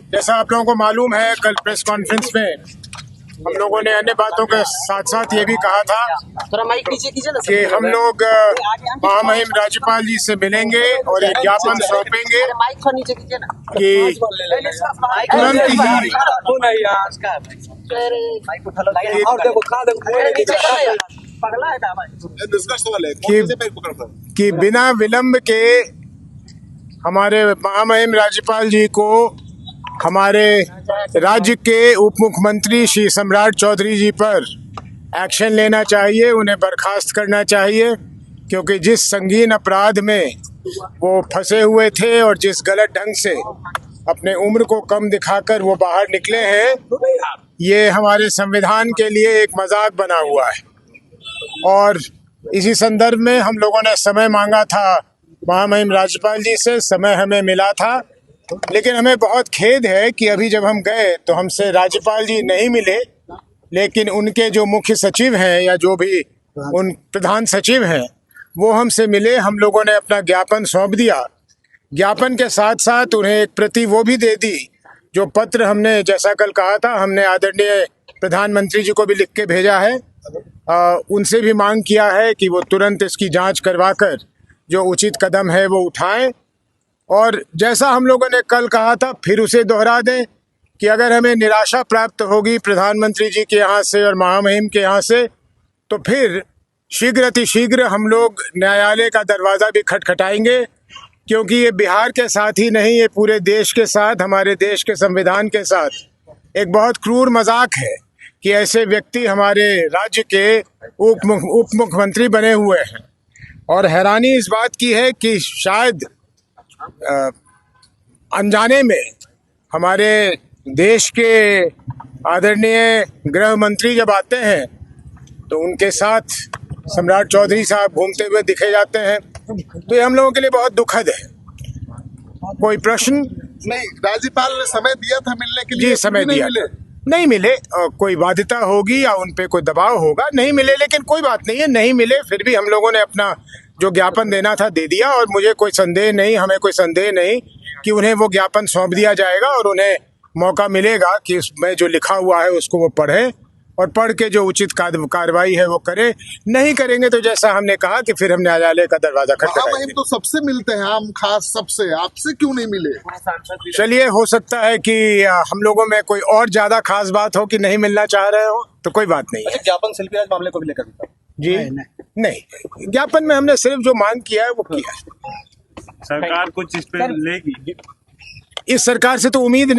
जैसा आप लोगों को मालूम है, कल प्रेस कॉन्फ्रेंस में हम लोगों ने अन्य बातों के साथ साथ ये भी कहा था कि हम लोग महामहिम राज्यपाल जी से मिलेंगे और एक ज्ञापन सौंपेंगे कि तुरंत ही कि बिना विलंब के हमारे महामहिम राज्यपाल जी को हमारे राज्य के उप मुख्यमंत्री श्री सम्राट चौधरी जी पर एक्शन लेना चाहिए, उन्हें बर्खास्त करना चाहिए, क्योंकि जिस संगीन अपराध में वो फंसे हुए थे और जिस गलत ढंग से अपने उम्र को कम दिखाकर वो बाहर निकले हैं, ये हमारे संविधान के लिए एक मजाक बना हुआ है। और इसी संदर्भ में हम लोगों ने समय मांगा था महामहिम राज्यपाल जी से, समय हमें मिला था, लेकिन हमें बहुत खेद है कि अभी जब हम गए तो हमसे राज्यपाल जी नहीं मिले, लेकिन उनके जो मुख्य सचिव हैं या जो भी उन प्रधान सचिव हैं वो हमसे मिले। हम लोगों ने अपना ज्ञापन सौंप दिया। ज्ञापन के साथ साथ उन्हें एक प्रति वो भी दे दी जो पत्र हमने, जैसा कल कहा था, हमने आदरणीय प्रधानमंत्री जी को भी लिख के भेजा है। उनसे भी मांग किया है कि वो तुरंत इसकी जांच करवाकर जो उचित कदम है वो उठाएं। और जैसा हम लोगों ने कल कहा था, फिर उसे दोहरा दें कि अगर हमें निराशा प्राप्त होगी प्रधानमंत्री जी के यहाँ से और महामहिम के यहाँ से, तो फिर शीघ्र अतिशीघ्र हम लोग न्यायालय का दरवाज़ा भी खटखटाएंगे, क्योंकि ये बिहार के साथ ही नहीं, ये पूरे देश के साथ, हमारे देश के संविधान के साथ एक बहुत क्रूर मजाक है कि ऐसे व्यक्ति हमारे राज्य के उप मुख्यमंत्री बने हुए हैं। और हैरानी इस बात की है कि शायद अनजाने में हमारे देश के आदरणीय गृह मंत्री जब आते हैं तो उनके साथ सम्राट चौधरी साहब घूमते हुए दिखे जाते हैं, तो ये हम लोगों के लिए बहुत दुखद है। कोई प्रश्न? नहीं, राज्यपाल ने समय दिया था मिलने के लिए। जी, समय दिया, नहीं मिले। कोई बाध्यता होगी या उन पे कोई दबाव होगा, नहीं मिले, लेकिन कोई बात नहीं है, नहीं मिले फिर भी हम लोगों ने अपना जो ज्ञापन देना था दे दिया। और मुझे कोई संदेह नहीं, हमें कोई संदेह नहीं कि उन्हें वो ज्ञापन सौंप दिया जाएगा और उन्हें मौका मिलेगा कि उसमें जो लिखा हुआ है उसको वो पढ़ें और पढ़ के जो उचित कार्रवाई है वो करे। नहीं करेंगे तो जैसा हमने कहा कि फिर हम न्यायालय का दरवाजा खटखटाएंगे। तो सबसे मिलते हैं, हम खास सबसे, आपसे क्यों नहीं मिले? चलिए, हो सकता है कि हम लोगों में कोई और ज्यादा खास बात हो कि नहीं मिलना चाह रहे हो, तो कोई बात नहीं है। ज्ञापन शिल्पीराज मामले को भी लेकर जी नहीं, ज्ञापन में हमने सिर्फ जो मांग किया है वो किया है। सरकार कुछ इस पे लेगी? इस सरकार से तो उम्मीद नहीं।